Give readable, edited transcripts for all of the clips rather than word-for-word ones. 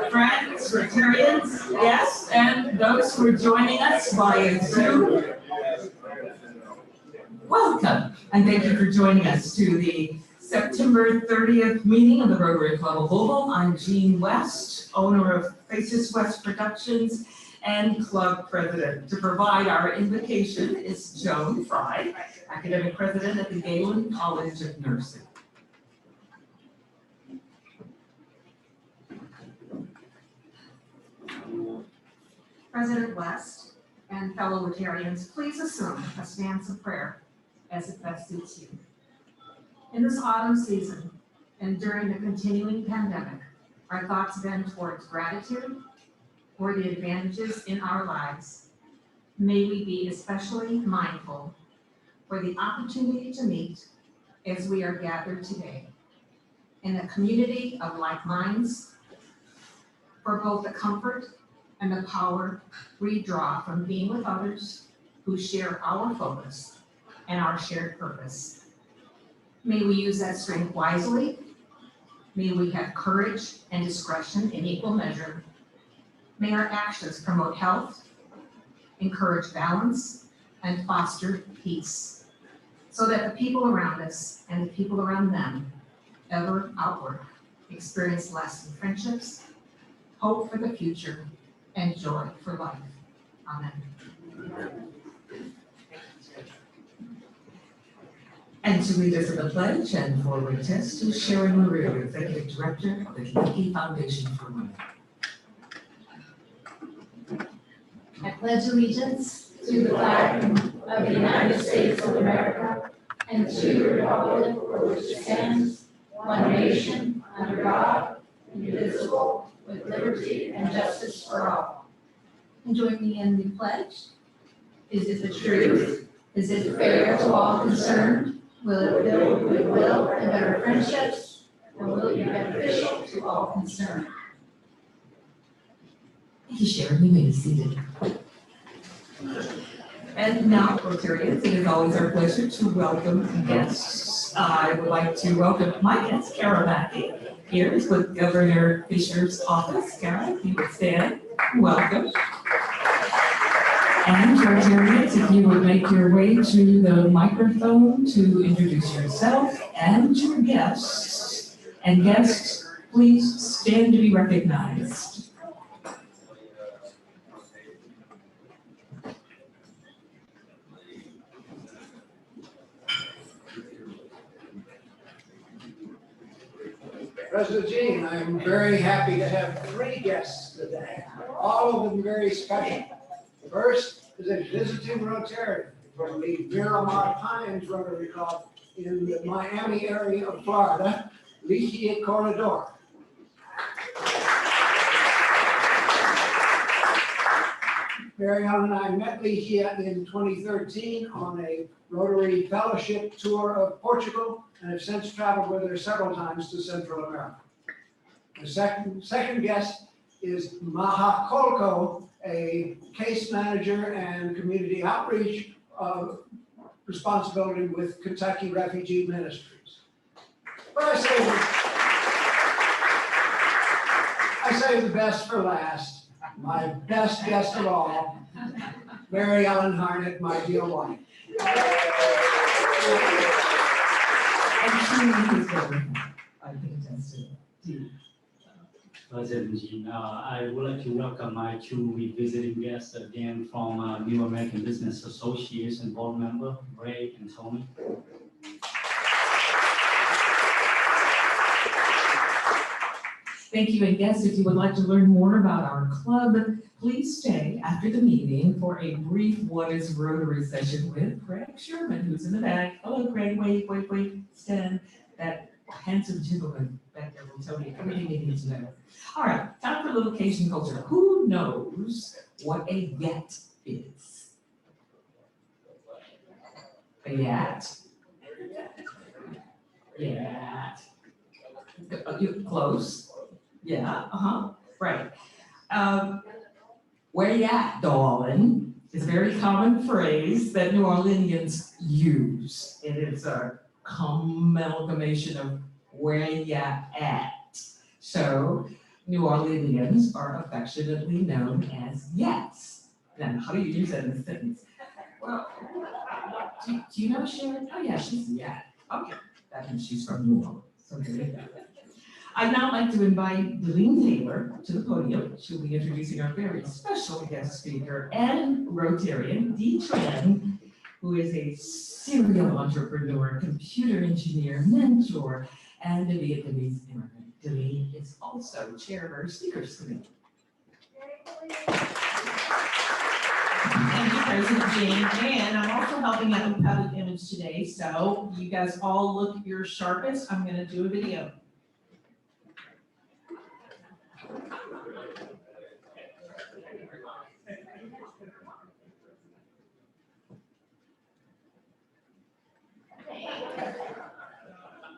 Friends, Rotarians, guests, and those who are joining us via Zoom, welcome, and thank you for joining us to the September 30th meeting of the Rotary Club of Louisville. I'm Jean West, owner of Faces West Productions and club president. To provide our invocation is Joan Fry, academic president at the Galen College of Nursing. President West and fellow Rotarians, please assume a stance of prayer as it best suits you. In this autumn season and during the continuing pandemic, our thoughts bend towards gratitude for the advantages in our lives. May we be especially mindful for the opportunity to meet as we are gathered today in a community of like minds, for both the comfort and the power we draw from being with others who share our focus and our shared purpose. May we use that strength wisely. May we have courage and discretion in equal measure. May our actions promote health, encourage balance, and foster peace, so that the people around us and the people around them ever outward experience lasting friendships, hope for the future, and joy for life. Amen. And to lead us in the pledge and for retest is Sharon Marie, Executive Director of the Refugee Foundation for Women. I pledge allegiance to the flag of the United States of America and to the republic for which it stands, one nation, under God, indivisible, with liberty and justice for all. And join me in the pledge. Is it the truth? Is it fair to all concerned? Will it build goodwill and better friendships? And will it be beneficial to all concerned? Thank you, Sharon. You may be seated. And now, Rotarians, it is always our pleasure to welcome guests. I would like to welcome my guest, Kara Mackey. Here is with Governor Fisher's office. Kara, if you would stand, welcome. And Rotarians, if you would make your way to the microphone to introduce yourself and your guests. And guests, please stand to be recognized. President Jean, I'm very happy to have 3 guests today, all of them very special. First is a visiting Rotarian from the Miramar Pines Rotary Club in the Miami area of Florida, Ligia Corredor. Mary Ellen and I met Ligia in 2013 on a Rotary Fellowship tour of Portugal and have since traveled with her several times to Central America. The second guest is Maha Kolko, a case manager and community outreach responsibility with Kentucky Refugee Ministries. But I save the best for last. My best guest of all, Mary Ellen Harnett, my dear wife. President Jean, I would like to welcome my 2 visiting guests again from New American Business Association board member, Ray and Tony. Thank you, and guests, if you would like to learn more about our club, please stay after the meeting for a brief What is Rotary session with Craig Sherman, who's in the back. Hello, Craig, wait, stand. That handsome gentleman back there will tell you everything you need to know. All right, time for location culture. Who knows what a yat is? A yat. Yat. You close. Yeah, right. Where you at, darling? It's a very common phrase that New Orleanians use. It is a amalgamation of where ya at. So New Orleanians are affectionately known as Yats. Now, how do you use that in a sentence? Well, do you know Sharon? Oh yeah, she's a Yat. Okay, that means she's from New Orleans. So there you go. I'd now like to invite Deline Taylor to the podium. She'll be introducing our very special guest speaker and Rotarian, Tran, who is a serial entrepreneur, computer engineer, mentor, and a Vietnamese immigrant. Deline is also chair of our speakers committee. Thank you, President Jane, and I'm also helping out with public image today, so you guys all look your sharpest. I'm gonna do a video.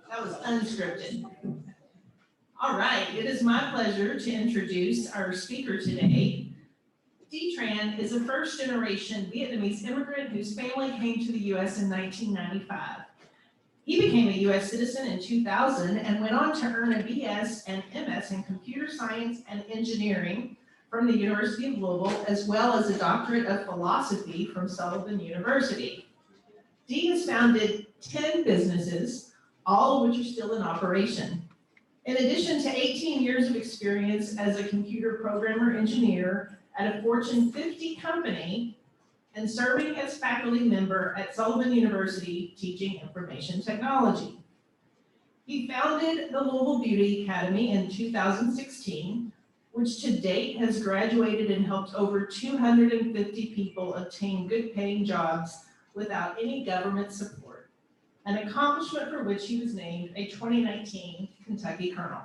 That was unscripted. All right, it is my pleasure to introduce our speaker today. Tran is a first-generation Vietnamese immigrant whose family came to the U.S. in 1995. He became a U.S. citizen in 2000 and went on to earn a BS and MS in computer science and engineering from the University of Louisville, as well as a doctorate of philosophy from Sullivan University. Dee has founded 10 businesses, all of which are still in operation. In addition to 18 years of experience as a computer programmer engineer at a Fortune 50 company and serving as faculty member at Sullivan University teaching information technology. He founded the Louisville Beauty Academy in 2016, which to date has graduated and helped over 250 people obtain good paying jobs without any government support, an accomplishment for which he was named a 2019 Kentucky Colonel.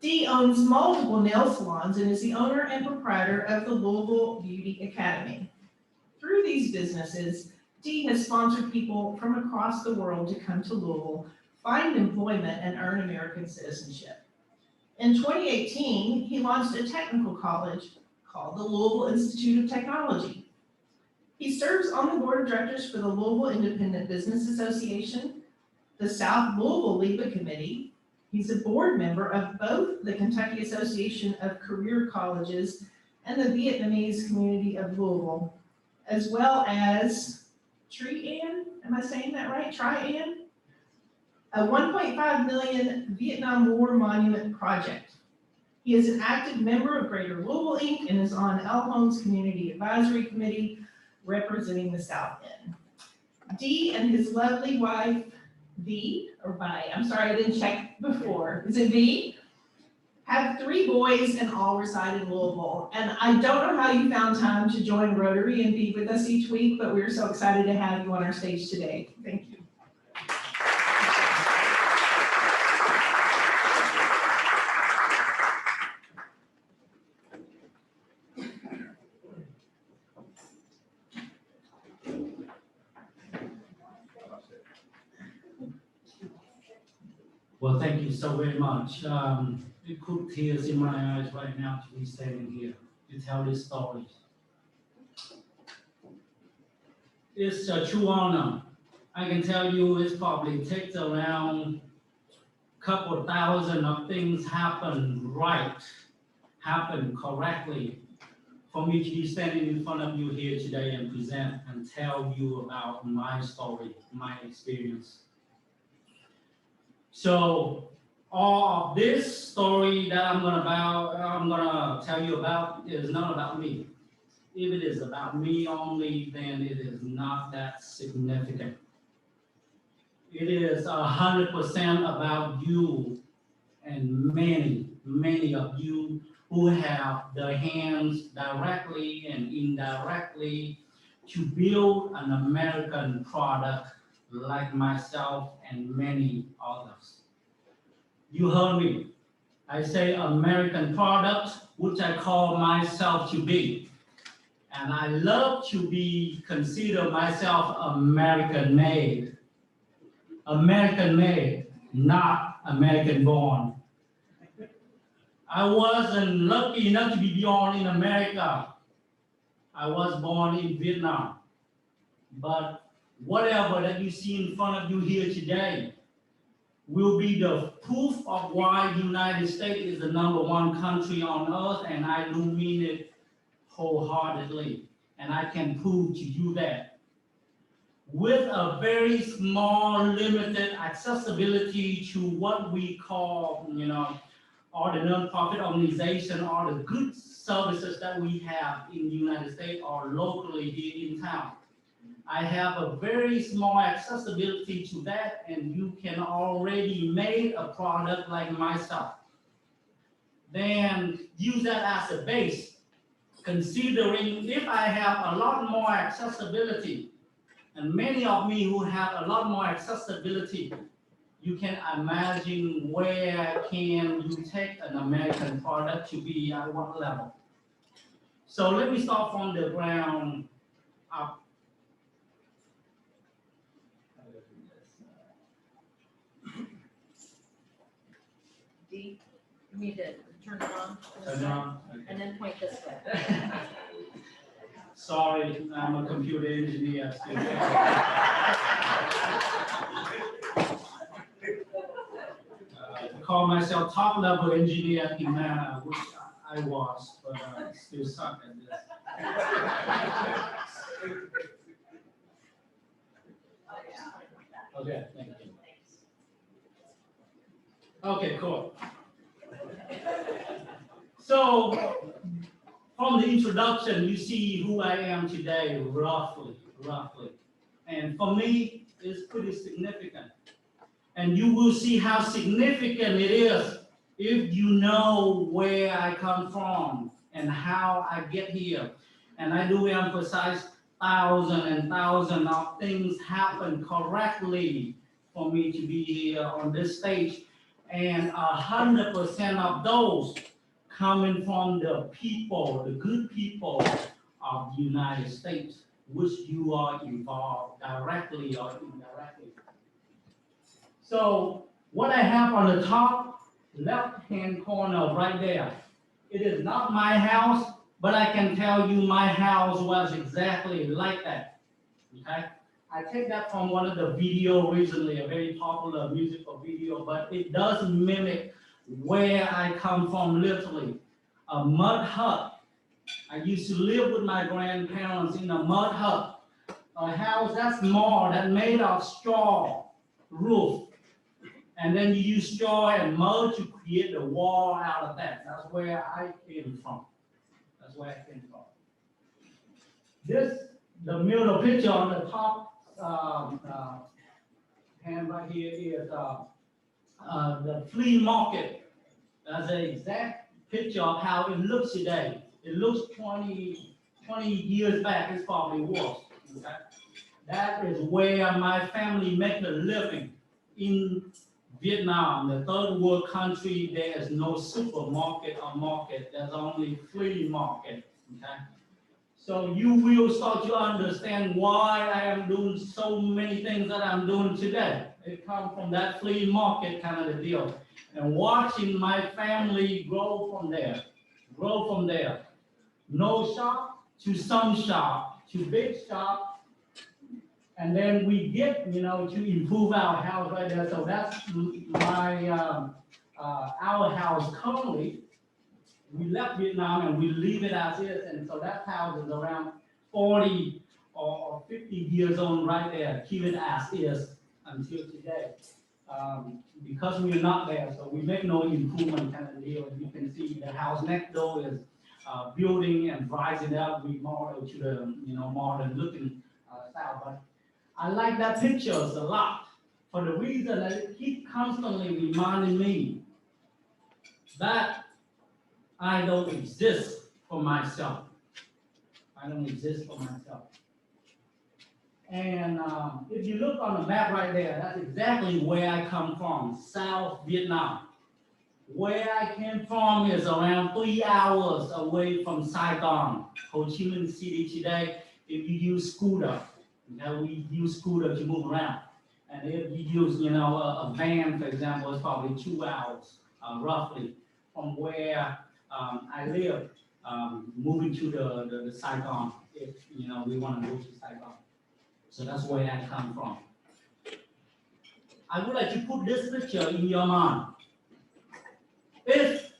Dee owns multiple nail salons and is the owner and proprietor of the Louisville Beauty Academy. Through these businesses, Dee has sponsored people from across the world to come to Louisville, find employment, and earn American citizenship. In 2018, he launched a technical college called the Louisville Institute of Technology. He serves on the board of directors for the Louisville Independent Business Association, the South Louisville LIBA Committee. He's a board member of both the Kentucky Association of Career Colleges and the Vietnamese Community of Louisville, as well as Tran, am I saying that right? Tran? A $1.5 million Vietnam War Monument project. He is an active member of Greater Louisville Inc. and is on El Homes Community Advisory Committee representing the South End. Dee and his lovely wife, V, or Vi, I'm sorry, I didn't check before. Is it V? Have 3 boys and all reside in Louisville. And I don't know how you found time to join Rotary and be with us each week, but we're so excited to have you on our stage today. Thank you. Well, thank you so very much. It put tears in my eyes right now to be standing here to tell this story. It's a true honor. I can tell you it probably takes around a couple thousand of things happen correctly for me to be standing in front of you here today and present and tell you about my story, my experience. So all of this story that I'm gonna tell you about is not about me. If it is about me only, then it is not that significant. It is 100% about you and many of you who have their hands directly and indirectly to build an American product like myself and many others. You heard me. I say American product, which I call myself to be. And I love to be consider myself American made. American made, not American born. I wasn't lucky enough to be born in America. I was born in Vietnam. But whatever that you see in front of you here today will be the proof of why the United States is the #1 country on earth, and I do mean it wholeheartedly. And I can prove to you that. With a very small, limited accessibility to what we call, all the nonprofit organization, all the good services that we have in the United States or locally here in town. I have a very small accessibility to that, and you can already make a product like myself. Then use that as a base, considering if I have a lot more accessibility, and many of me who have a lot more accessibility, you can imagine where can you take an American product to be at what level. So let me start from the ground up. D, you need to turn it on and then point this way. Sorry, I'm a computer engineer. Still. Call myself top level engineer in which I was, but I still suck at this. Okay, thank you. Okay, cool. So, from the introduction, you see who I am today, roughly. And for me, it's pretty significant. And you will see how significant it is if you know where I come from and how I get here. And I do emphasize thousands and thousands of things happen correctly for me to be here on this stage. And 100% of those coming from the people, the good people of the United States, which you are involved directly or indirectly. So what I have on the top left-hand corner right there, it is not my house, but I can tell you my house was exactly like that, okay? I take that from one of the video recently, a very popular musical video, but it does mimic where I come from literally. A mud hut. I used to live with my grandparents in a mud hut. A house that's small, that made of straw roof. And then you use straw and mud to create the wall out of that. That's where I came from. This, the middle picture on the top hand right here is the flea market. That's an exact picture of how it looks today. It looks 20 years back, it's probably worse. Okay? That is where my family make a living. In Vietnam, the third world country, there is no supermarket or market. There's only flea market. Okay? So you will start to understand why I am doing so many things that I'm doing today. It comes from that flea market kind of the deal. And watching my family grow from there. No shop to some shop to big shop. And then we get, to improve our house right there. So that's my, our house currently. We left Vietnam and we leave it as is, and so that house is around 40 or 50 years old right there, keep it as is until today. Because we're not there, so we make no improvement kind of deal. You can see the house next door is building and rising up, remodeled to the modern looking style. But I like that pictures a lot for the reason that it keeps constantly reminding me that I don't exist for myself. And if you look on the map right there, that's exactly where I come from, South Vietnam. Where I came from is around 3 hours away from Saigon, Ho Chi Minh City today. If you use scooter, we use scooter to move around. And if you use, a van, for example, it's probably 2 hours, roughly, from where I live. moving to the Saigon, if, we want to move to Saigon. So that's where I come from. I would like to put this picture in your mind. If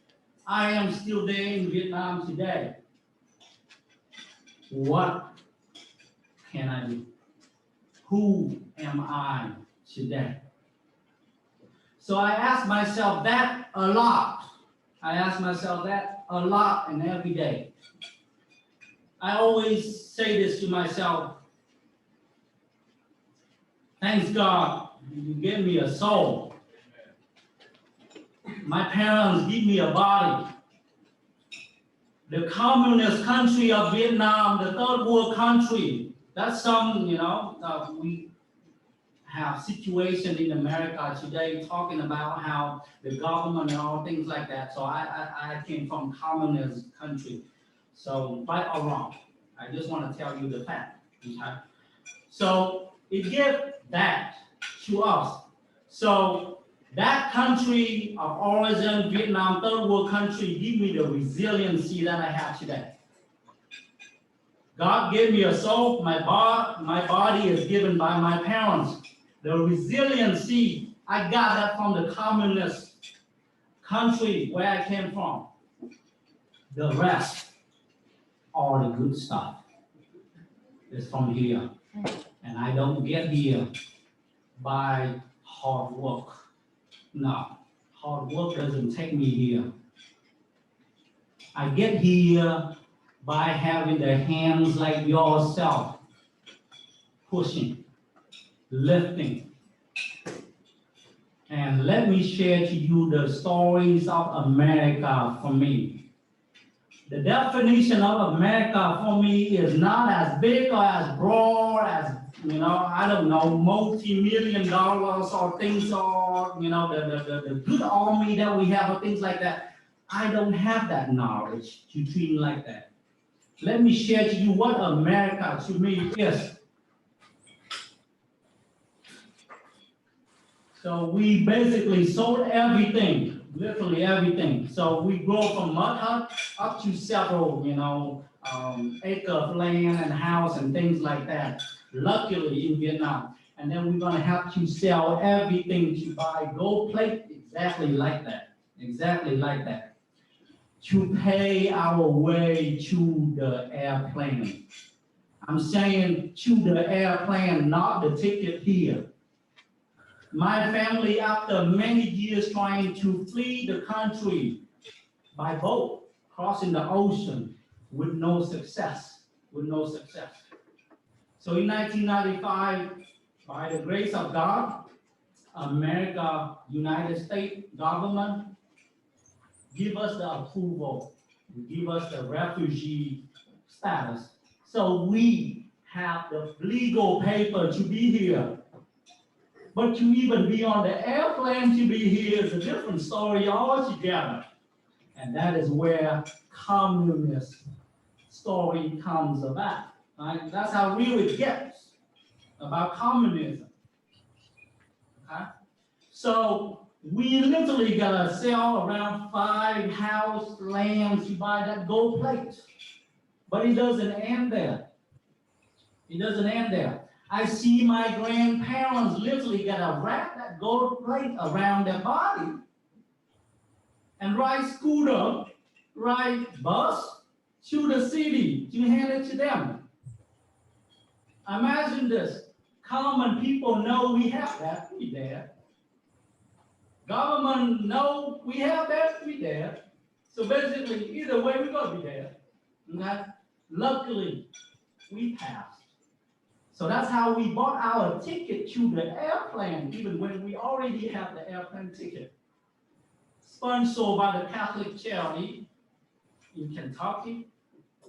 I am still there in Vietnam today, what can I do? Who am I today? So I ask myself that a lot. I ask myself that a lot and every day. I always say this to myself, thanks God, you gave me a soul. My parents give me a body. The communist country of Vietnam, the third world country, that's some, we have situation in America today talking about how the government and all things like that. So I came from communist country. So right or wrong, I just want to tell you the fact. Okay? So it gives that to us. So that country of origin, Vietnam, third world country, give me the resiliency that I have today. God gave me a soul, my body is given by my parents. The resiliency, I got that from the communist country where I came from. The rest, all the good stuff, is from here. And I don't get here by hard work. No, hard work doesn't take me here. I get here by having the hands like yourself, pushing, lifting. And let me share to you the stories of America for me. The definition of America for me is not as big or as broad as, I don't know, multi-million dollars or things, or, the good army that we have or things like that. I don't have that knowledge to treat like that. Let me share to you what America to me is. So we basically sold everything, literally everything. So we grow from mud hut up to several, acre of land and house and things like that, luckily in Vietnam. And then we're gonna have to sell everything to buy gold plate, exactly like that, to pay our way to the airplane. I'm saying to the airplane, not the ticket here. My family, after many years trying to flee the country by boat, crossing the ocean with no success. So in 1995, by the grace of God, America, United States government, give us the approval, give us the refugee status. So we have the legal paper to be here. But to even be on the airplane to be here is a different story altogether. And that is where communist story comes about. Right? That's how real it gets about communism. Okay? So we literally gotta sell around 5 house lands to buy that gold plate. But it doesn't end there. I see my grandparents literally gotta wrap that gold plate around their body and ride scooter, ride bus to the city to hand it to them. Imagine this. Common people know we have that, we there. Government know we have that, we there. So basically, either way, we're gonna be there. Okay? Luckily, we passed. So that's how we bought our ticket to the airplane, even when we already have the airplane ticket. Sponsored by the Catholic charity in Kentucky.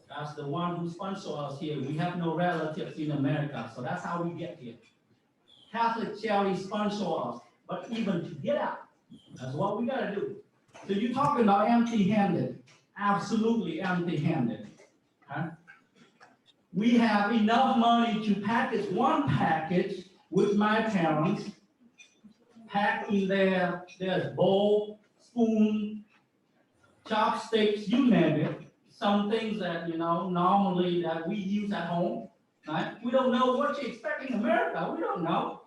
That's the one who sponsored us here. We have no relatives in America, so that's how we get here. Catholic charity sponsored us, but even to get out, that's what we gotta do. So you're talking about empty-handed, absolutely empty-handed. Okay? We have enough money to package one package with my parents, pack in there's bowl, spoon, chopsticks, you name it. some things that, normally that we use at home, right? We don't know what you expect in America. We don't know.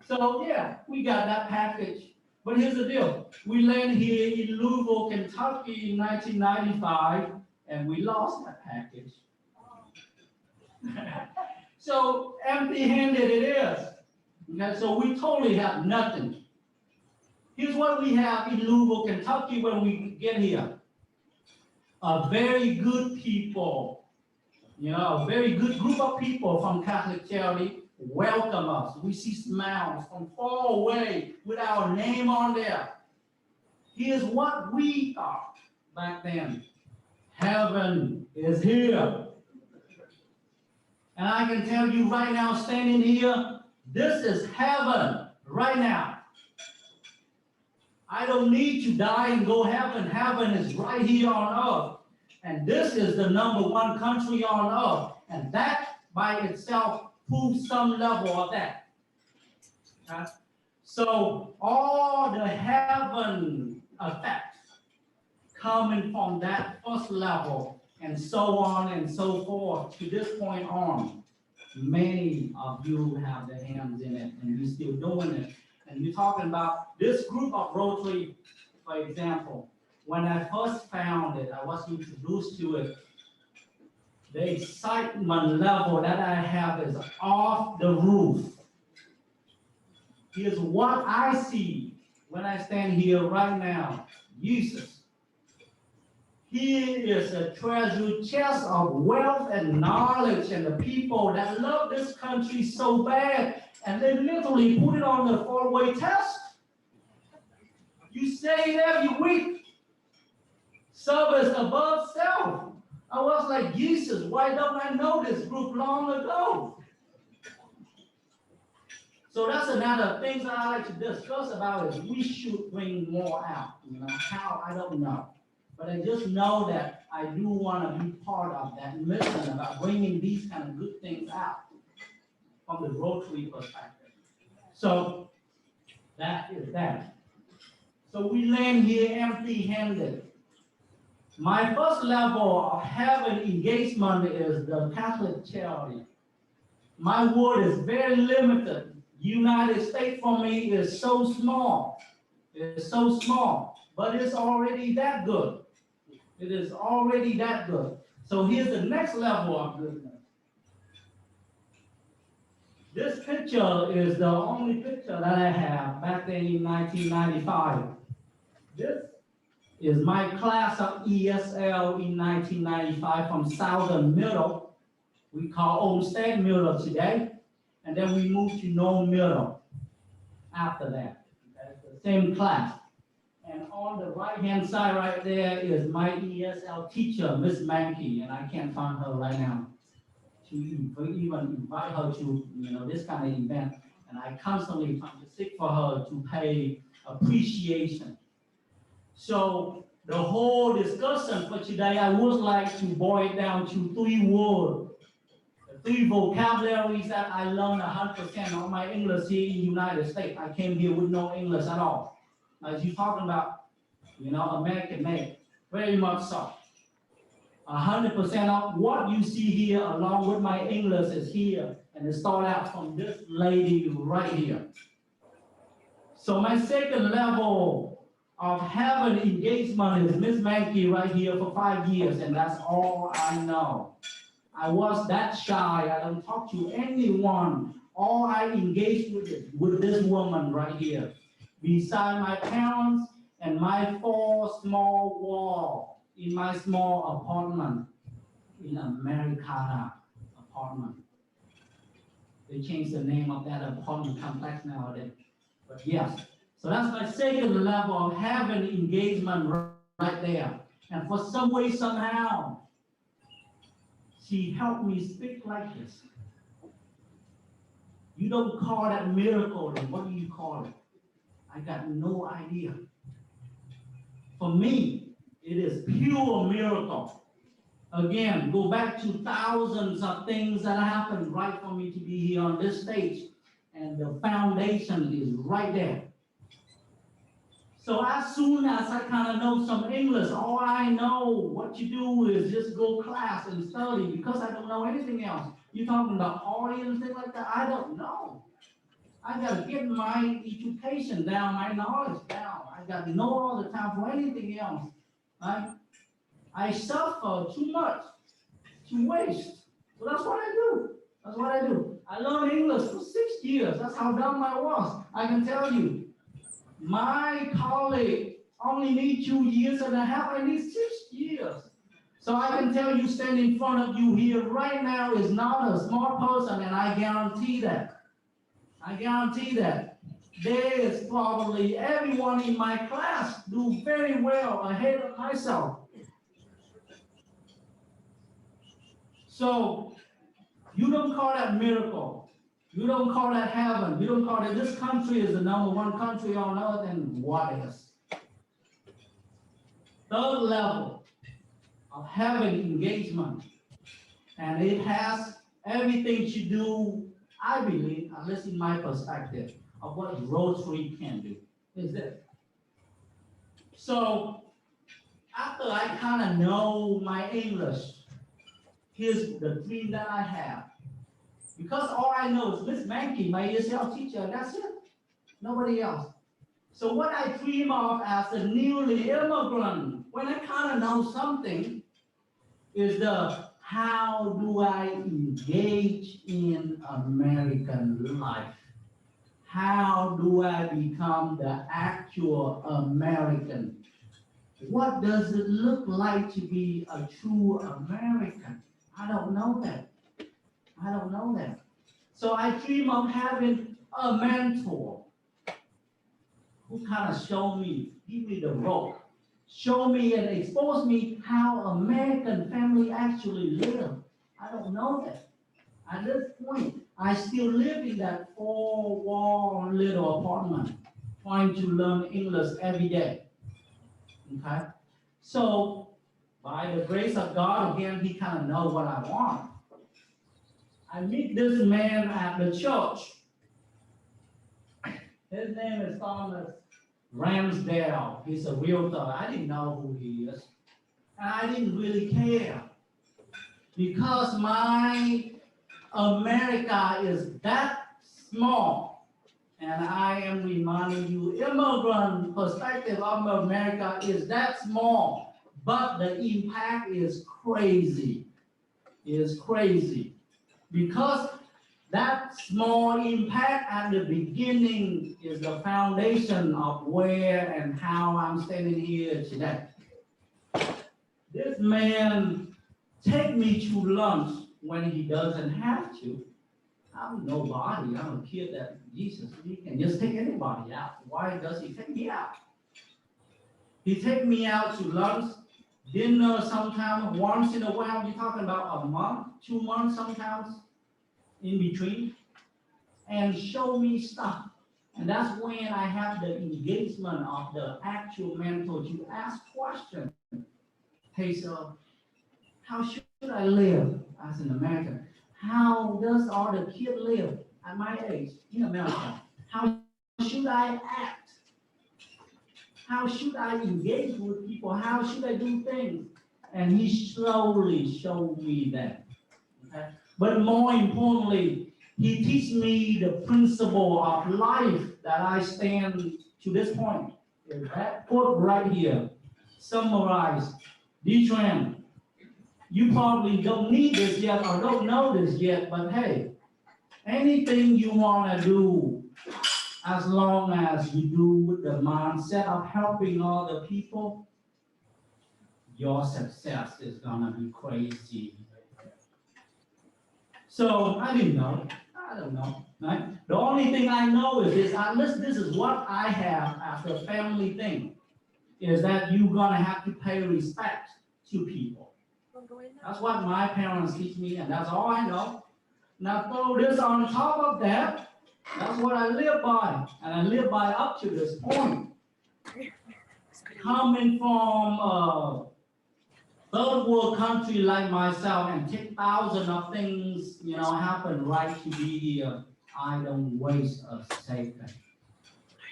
So yeah, we got that package. But here's the deal. We landed here in Louisville, Kentucky in 1995, and we lost that package. So empty-handed it is. Okay, so we totally have nothing. Here's what we have in Louisville, Kentucky when we get here. A very good people, a very good group of people from Catholic Charity welcome us. We see smiles from far away with our name on there. Here's what we thought back then. Heaven is here. And I can tell you right now, standing here, this is heaven right now. I don't need to die and go heaven. Heaven is right here on earth. And this is the #1 country on earth. And that by itself proves some level of that. Okay? So all the heaven effects coming from that first level and so on and so forth to this point on. Many of you have their hands in it and you're still doing it. And you're talking about this group of Rotary, for example. When I first found it, I was introduced to it. The excitement level that I have is off the roof. Here's what I see when I stand here right now. Jesus. Here is a treasure chest of wealth and knowledge and the people that love this country so bad, and they literally put it on the 4-way test. You say it every week. Service above self. I was like, Jesus, why don't I know this group long ago? So that's another thing that I like to discuss about is we should bring more out. How, I don't know. But I just know that I do want to be part of that mission about bringing these kind of good things out from the Rotary perspective. So that is that. So we land here empty-handed. My first level of heaven engagement is the Catholic Charity. My word is very limited. United States for me is so small. It's so small, but it's already that good. It is already that good. So here's the next level of goodness. This picture is the only picture that I have back then in 1995. This is my class of ESL in 1995 from Southern Middle. We call Olmsted Middle today. And then we moved to Nome Middle after that. That's the same class. And on the right-hand side right there is my ESL teacher, Miss Mankey, and I can't find her right now to even invite her to this kind of event. And I constantly try to seek for her to pay appreciation. So the whole discussion for today, I would like to boil it down to 3 words, 3 vocabularies that I learned 100% on my English here in the United States. I came here with no English at all. As you're talking about, American made, very much so. 100% of what you see here, along with my English, is here, and it starts out from this lady right here. So my second level of heaven engagement is Miss Mankey right here for 5 years, and that's all I know. I was that shy. I don't talk to anyone. All I engaged with is with this woman right here. Beside my parents and my 4 small walls in my small apartment in Americana apartment. They changed the name of that apartment complex nowadays. But yes, so that's my second level of heaven engagement right there. And for some way, somehow, she helped me speak like this. You don't call that miracle, then what do you call it? I got no idea. For me, it is pure miracle. Again, go back to thousands of things that happened right for me to be here on this stage. And the foundation is right there. So as soon as I kind of know some English, all I know what you do is just go class and study because I don't know anything else. You talking about audience, things like that? I don't know. I gotta get my education down, my knowledge down. I got no other time for anything else. Right? I suffer too much, to waste. So that's what I do. That's what I do. I learned English for 6 years. That's how dumb I was. I can tell you. My colleague only need 2.5 years. I need 6 years. So I can tell you, standing in front of you here right now is not a smart person, and I guarantee that. I guarantee that. There is probably everyone in my class do very well ahead of myself. So you don't call that miracle. You don't call that heaven. You don't call it, this country is the #1 country on earth, and what is? Third level of having engagement. And it has everything to do, I believe, at least in my perspective, of what Rotary can do, is this. So after I kind of know my English, here's the dream that I have. Because all I know is Miss Mankey, my ESL teacher, that's it. Nobody else. So what I dream of as a newly immigrant, when I kind of know something, is how do I engage in American life? How do I become the actual American? What does it look like to be a true American? I don't know that. I don't know that. So I dream of having a mentor who kind of show me, give me the rope, show me and expose me how American family actually live. I don't know that. At this point, I still live in that 4-wall little apartment, trying to learn English every day. Okay? So, by the grace of God, again, he kind of knows what I want. I meet this man at the church. His name is Thomas Ramsdale. He's a realtor. I didn't know who he is. And I didn't really care. Because my America is that small. And I am reminding you, immigrant perspective of America is that small. But the impact is crazy. Is crazy. Because that small impact at the beginning is the foundation of where and how I'm standing here today. This man take me to lunch when he doesn't have to. I'm nobody. I'm a kid that Jesus, he can just take anybody out. Why does he take me out? He take me out to lunch, dinner sometimes, once in a while. We're talking about a month, 2 months sometimes in between, and show me stuff. And that's when I have the engagement of the actual mentor to ask questions. Hey, so how should I live as an American? How does all the kids live at my age in America? How should I act? How should I engage with people? How should I do things? And he slowly showed me that. Okay? But more importantly, he teach me the principle of life that I stand to this point. Is that quote right here, summarized. Tran, you probably don't need this yet or don't know this yet, but hey, anything you want to do, as long as you do with the mindset of helping other people, your success is gonna be crazy. So I didn't know. I don't know. Right? The only thing I know is this, at least this is what I have as the family thing, is that you're gonna have to pay respect to people. That's what my parents teach me, and that's all I know. Now throw this on top of that, that's what I live by, and I live by up to this point. Coming from a third world country like myself and take thousands of things, happen right to be here, I don't waste a second.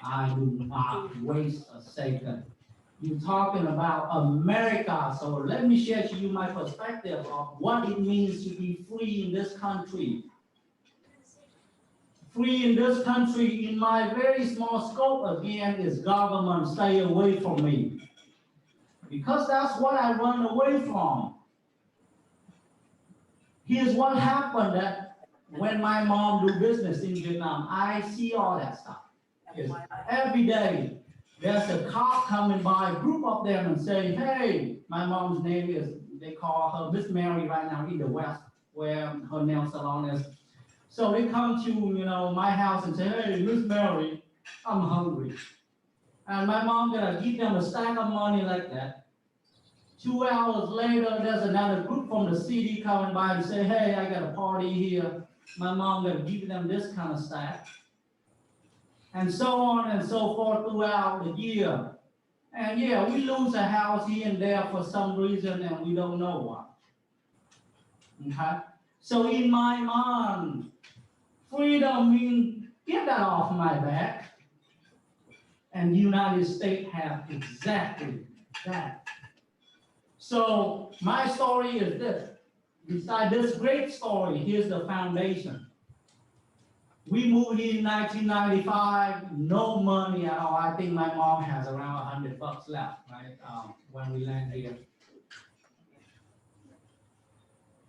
I do not waste a second. You're talking about America, so let me share to you my perspective of what it means to be free in this country. Free in this country, in my very small scope, again, is government, stay away from me. Because that's what I run away from. Here's what happened that when my mom do business in Vietnam, I see all that stuff. Yes. Every day, there's a cop coming by, a group of them, and say, hey, my mom's name is, they call her Miss Mary right now in the West, where her nail salon is. So they come to, my house and say, hey, Miss Mary, I'm hungry. And my mom gonna give them a stack of money like that. 2 hours later, there's another group from the city coming by and say, hey, I got a party here. My mom gonna give them this kind of stack. And so on and so forth throughout the year. And yeah, we lose a house here and there for some reason and we don't know what. Okay? So in my mind, freedom means get that off my back. And the United States have exactly that. So my story is this. Beside this great story, here's the foundation. We moved here in 1995, no money at all. I think my mom has around $100 left, right, when we land here.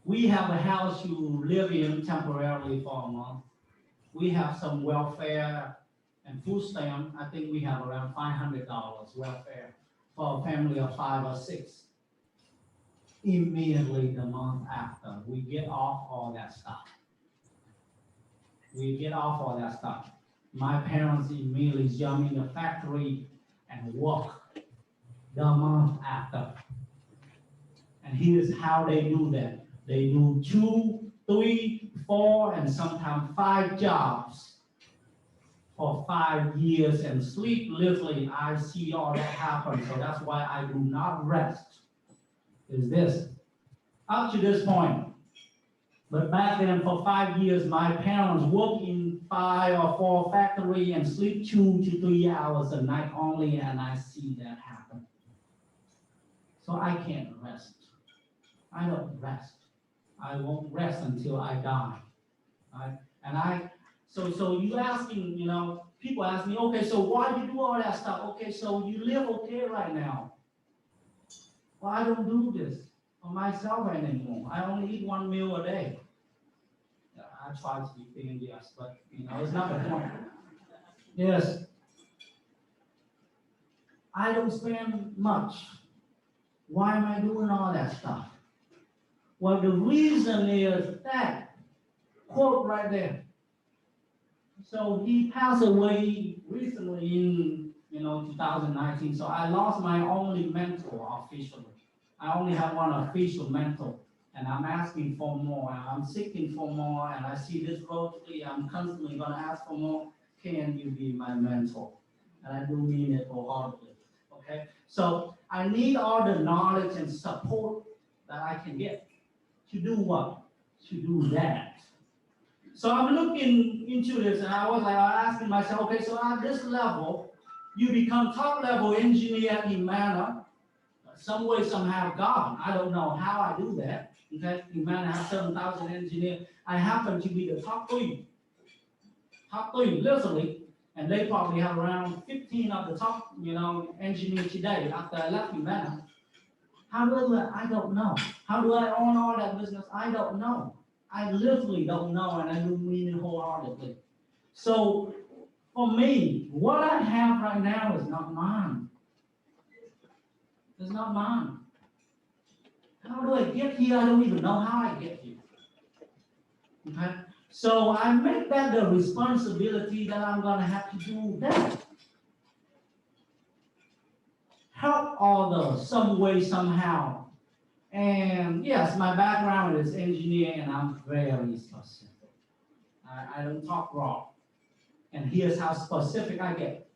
We have a house you live in temporarily for a month. We have some welfare and food stamp. I think we have around $500 welfare for a family of 5 or 6. Immediately the month after, we get off all that stuff. My parents immediately jump in the factory and work the month after. And here's how they do that. They do 2, 3, 4, and sometimes 5 jobs for 5 years and sleep literally. I see all that happen, so that's why I do not rest. Is this up to this point? But back then, for 5 years, my parents worked in 5 or 4 factory and sleep 2 to 3 hours a night only, and I see that happen. So I can't rest. I don't rest. I won't rest until I die. Right? And so you asking, people ask me, okay, so why do you do all that stuff? Okay, so you live okay right now. Well, I don't do this for myself anymore. I only eat 1 meal a day. I try to be thin, yes, but it's not the point. Yes. I don't spend much. Why am I doing all that stuff? Well, the reason is that quote right there. So he passed away recently in 2019. So I lost my only mentor officially. I only have one official mentor, and I'm asking for more, and I'm seeking for more, and I see this Rotary, I'm constantly going to ask for more. Can you be my mentor? And I do mean it wholeheartedly. Okay? So I need all the knowledge and support that I can get to do what? To do that. So I'm looking into this, and I was asking myself, okay, so at this level, you become top level engineer in Humana. Some way, somehow, God, I don't know how I do that. Okay, Humana has 7,000 engineers. I happen to be the top three, literally, and they probably have around 15 of the top, engineers today after I left Humana. How do I do that? I don't know. How do I own all that business? I don't know. I literally don't know, and I do mean it wholeheartedly. So, for me, what I have right now is not mine. It's not mine. How do I get here? I don't even know how I get here. Okay? So I make that the responsibility that I'm going to have to do that. Help others some way, somehow. And yes, my background is engineering, and I'm very specific. I don't talk raw. And here's how specific I get.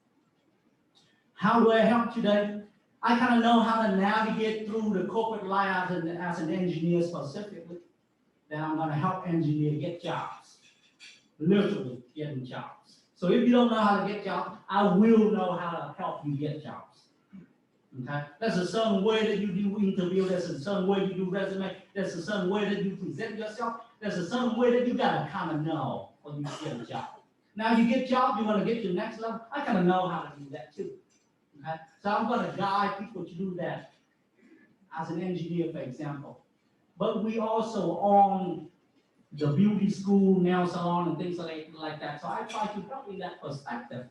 How do I help today? I kind of know how to navigate through the corporate life as an engineer specifically. Then I'm going to help engineers get jobs. Literally getting jobs. So if you don't know how to get jobs, I will know how to help you get jobs. Okay? There's a certain way that you do interview, there's a certain way you do resume, there's a certain way that you present yourself, there's a certain way that you gotta kind of know when you get a job. Now you get job, you wanna get to the next level, I kind of know how to do that too. Okay? So I'm gonna guide people to do that as an engineer, for example. But we also own the beauty school, nail salon, and things like that. So I try to help in that perspective.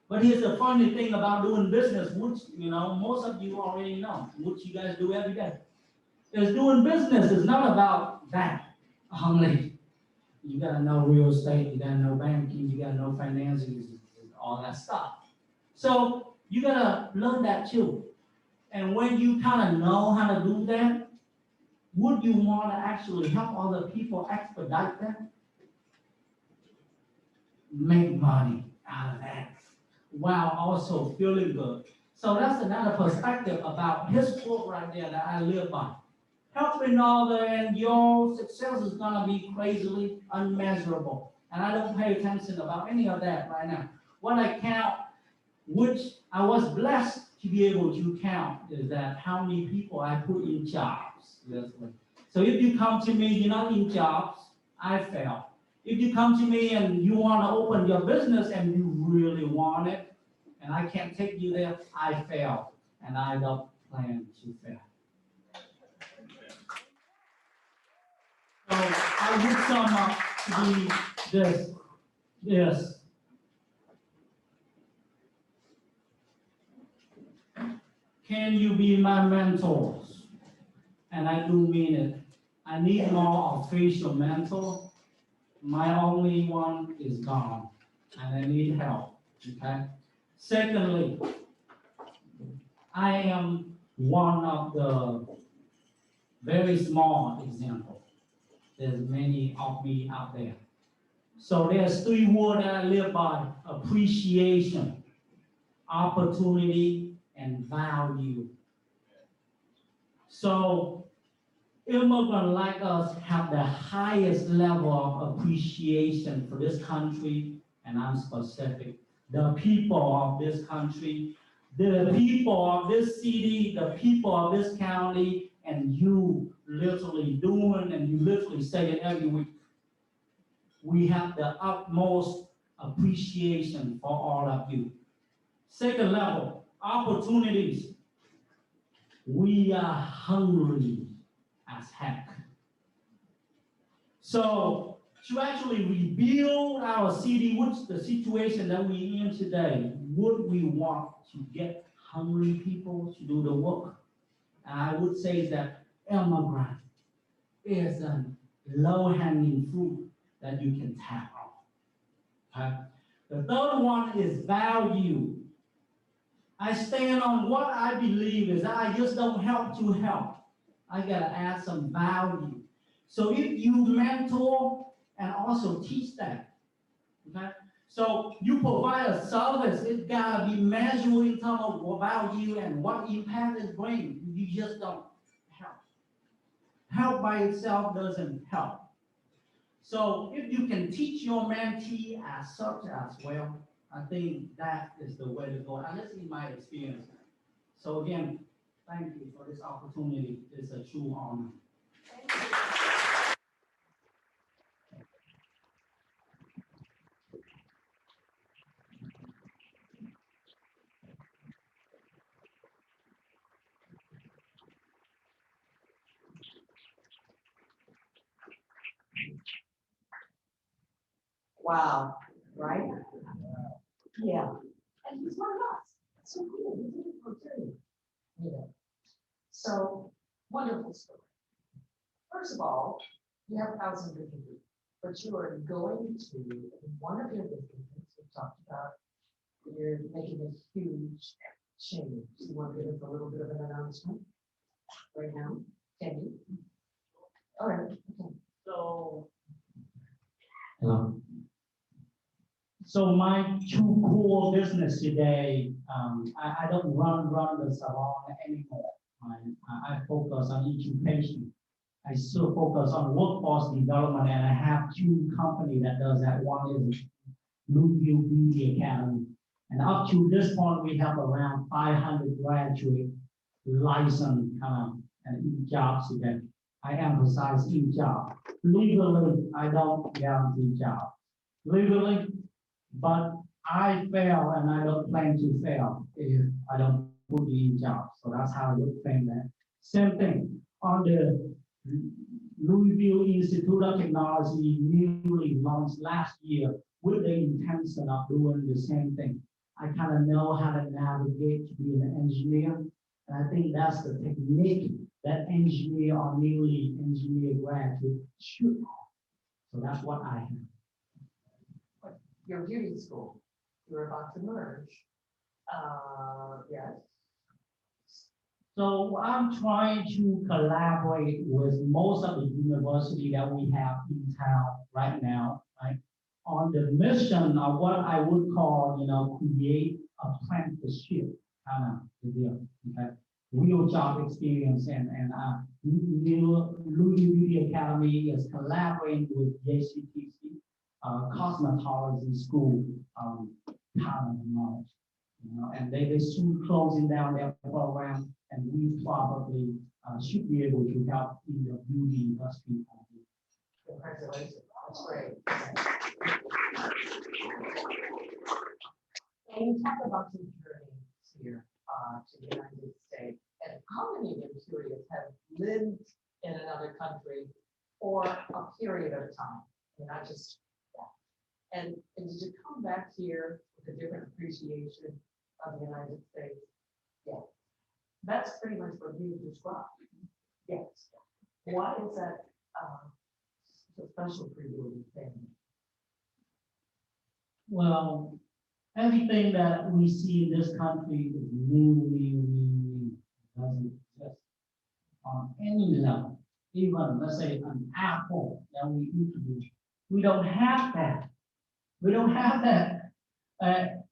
But here's the funny thing about doing business, which, most of you already know, which you guys do every day. Is doing business is not about that only. You gotta know real estate, you gotta know banking, you gotta know finances, all that stuff. So you gotta learn that too. And when you kind of know how to do that, would you want to actually help other people expedite that? Make money out of that while also feeling good. So that's another perspective about his quote right there that I live by. Helping other and your success is gonna be crazily unmeasurable. And I don't pay attention about any of that right now. What I count, which I was blessed to be able to count, is that how many people I put in jobs. So if you come to me, you're not in jobs, I fail. If you come to me and you want to open your business and you really want it, and I can't take you there, I fail. And I don't plan to fail. So I would sum up to be this. Can you be my mentors? And I do mean it. I need more official mentor. My only one is gone, and I need help, okay? Secondly, I am one of the very small example. There's many of me out there. So there's 3 words that I live by: appreciation, opportunity, and value. So immigrants like us have the highest level of appreciation for this country, and I'm specific. The people of this country, the people of this city, the people of this county, and you literally doing, and you literally say it every week. We have the utmost appreciation for all of you. Second level, opportunities. We are hungry as heck. So to actually rebuild our city, which the situation that we're in today, would we want to get hungry people to do the work? And I would say that immigrant is a low-hanging fruit that you can tap on. Okay? The third one is value. I stand on what I believe is I just don't help to help. I gotta add some value. So if you mentor and also teach that, okay? So you provide a service, it gotta be measured in terms of what value and what impact it brings. You just don't help. Help by itself doesn't help. So if you can teach your mentee as such as well, I think that is the way to go, and that's in my experience. So again, thank you for this opportunity. It's a true honor. Wow, right? Yeah. And he's one of us. That's so cool. We did it for free. Yeah. So, wonderful story. First of all, you have thousands of people, but you are going to one of your businesses, we talked about, you're making a huge change. You want to give us a little bit of an announcement right now? Can you? All right, okay. So, hello. So my 2 core business today, I don't run the salon anymore. I focus on education. I still focus on workforce development, and I have 2 companies that does that. One is Refugee Beauty Academy. And up to this point, we have around 500 graduate licensed and e-jobs today. I emphasize e-job. Legally, I don't guarantee job. Legally, but I fail and I don't plan to fail if I don't put the e-job. So that's how I would think that. Same thing on the Louisville Institute of Technology newly launched last year with the intention of doing the same thing. I kind of know how to navigate to be an engineer. And I think that's the technique that engineer or newly engineer graduate should have. So that's what I have. Your beauty school, you're about to merge. Yes. So I'm trying to collaborate with most of the university that we have in town right now, right? On the mission of what I would call, create apprenticeship kind of the deal, okay? Real job experience and Louisville Beauty Academy is collaborating with JCTC, cosmetology school, talent and knowledge. And they soon closing down their program, and we probably should be able to help in the beauty industry. Congratulations, that's great. And you talk about your journey here to the United States, and how many of you curious have lived in another country for a period of time, not just that. And did you come back here with a different appreciation of the United States? Yeah. That's pretty much what you described. Yes. Why is that so special for you and your family? Well, everything that we see in this country is really doesn't exist on any level. Even, let's say, an apple that we introduce. We don't have that. We don't have that.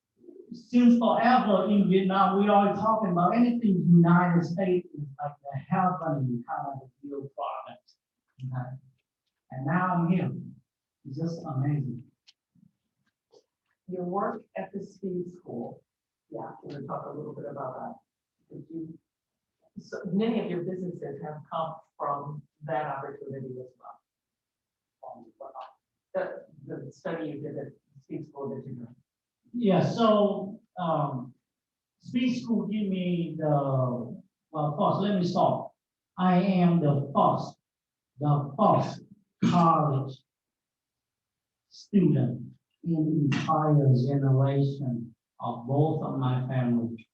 Since forever in Vietnam, we are talking about anything United States is like the heavenly kind of real product. Okay? And now I'm here. It's just amazing. Your work at the speed school, yeah, we're going to talk a little bit about that. So many of your businesses have come from that opportunity as well. The study you did at the speed school that you did. Yeah, so speed school give me first, let me start. I am the first college student in entire generation of both of my family,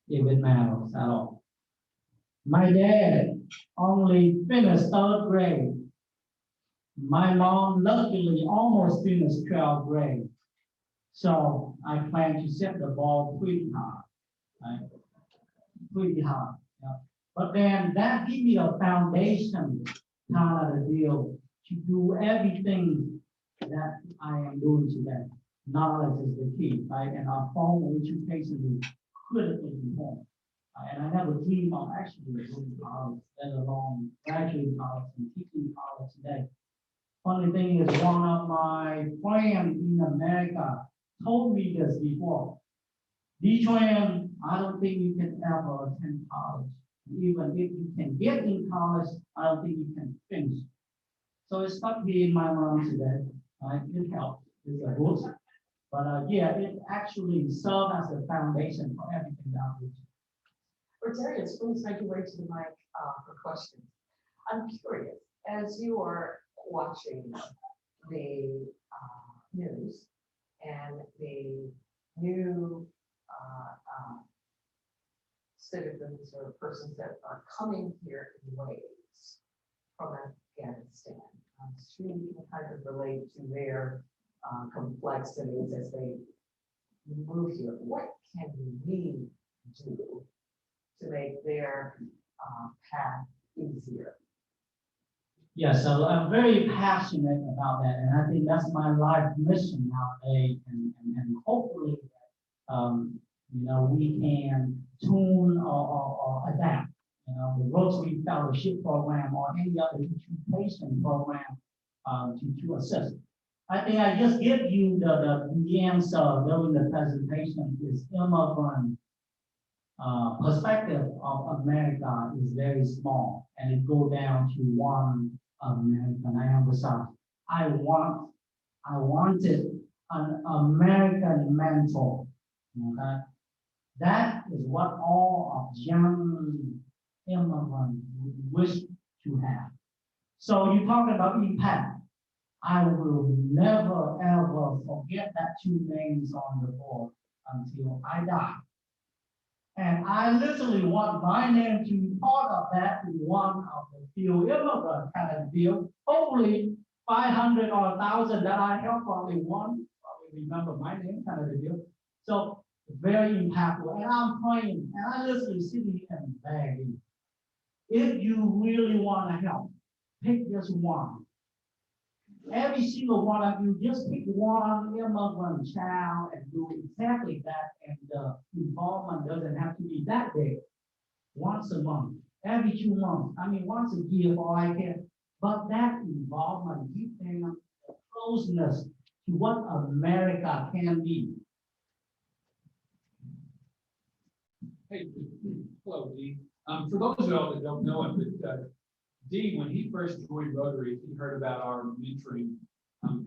if it matters at all. My dad only finished 3rd grade. My mom luckily almost finished 12th grade. So I plan to set the ball pretty high, right? Pretty high. Yeah. But then that gives me a foundation kind of a deal to do everything that I am doing today. Knowledge is the key, right? And our formal education is critically important. And I never dreamed of actually doing college, let alone graduating college and teaching college today. Funny thing is, one of my friends in America told me this before. Tran, I don't think you can ever attend college. Even if you can get in college, I don't think you can finish. So it stuck me in my mind today. It helps. It's a book. But yeah, it actually serves as a foundation for everything that we do. Rotarians, please make your way to the mic for questions. I'm curious, as you are watching the news and the new citizens or persons that are coming here in waves from Afghanistan, you can kind of relate to their complexities as they move here. What can we do to make their path easier? Yeah, so I'm very passionate about that, and I think that's my life mission nowadays, and hopefully, we can tune or adapt, the Rotary Fellowship Program or any other education program to assist. I think I just give you the answer during the presentation is immigrant perspective of America is very small and it go down to one American. I emphasize, I wanted an American mentor. Okay, that is what all of young immigrants wish to have. So you talk about impact. I will never ever forget that two names on the board until I die. And I literally want my name to be part of that one of the few immigrant kind of deal. Hopefully 500 or 1,000 that I help probably remember my name kind of a deal. So very impactful. And I'm praying and I literally sitting and begging. If you really want to help, pick just one. Every single one of you, just pick one immigrant child and do exactly that. And the involvement doesn't have to be that big. Once a month, every 2 months. I mean, once a year, all I can. But that involvement, give them closeness to what America can be. Hey, hello, Dee. For those of y'all that don't know him, but Dee, when he first joined Rotary, he heard about our mentoring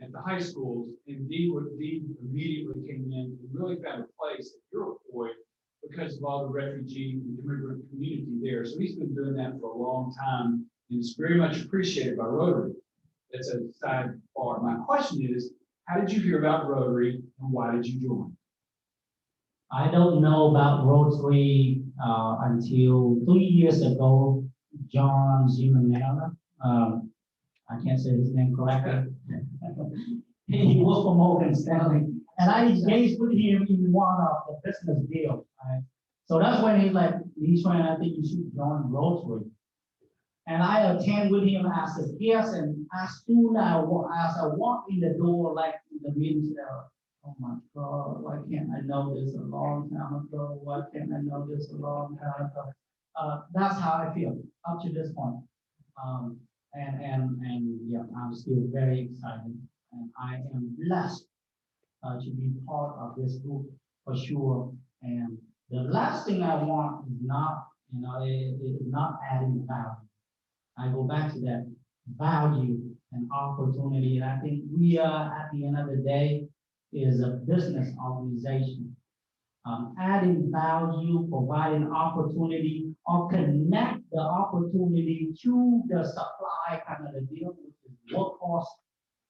at the high schools, and Dee immediately came in and really found a place at Iroquois because of all the refugee and immigrant community there. So he's been doing that for a long time, and it's very much appreciated by Rotary. That's a sidebar. My question is, how did you hear about Rotary, and why did you join? I don't know about Rotary until 3 years ago. John Zimanella, I can't say his name correctly. He worked for Morgan Stanley, and I engaged with him in one of the business deals. Right? So that's when he's like, Tran, I think you should join Rotary. And I attend with him as a guest, and as soon as I walk in the door, like in the meeting, oh my God, why can't I know this a long time ago? Why can't I know this a long time ago? That's how I feel up to this point. And yeah, I'm still very excited, and I am blessed to be part of this group for sure. And the last thing I want is not, it is not adding value. I go back to that value and opportunity. And I think we are, at the end of the day, is a business organization. Adding value, providing opportunity, or connect the opportunity to the supply kind of the deal, which is workforce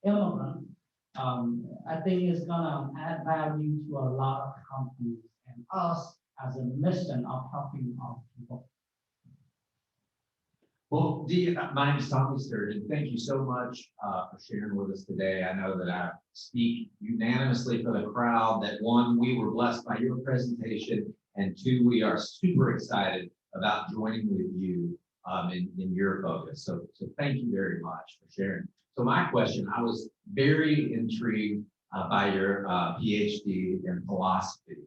immigrant. I think it's gonna add value to a lot of companies and us as a mission of helping our people. Well, Dee, my name is Tommy Sturgeon. Thank you so much for sharing with us today. I know that I speak unanimously for the crowd that one, we were blessed by your presentation, and two, we are super excited about joining with you in your focus. So thank you very much for sharing. So my question, I was very intrigued by your PhD in philosophy.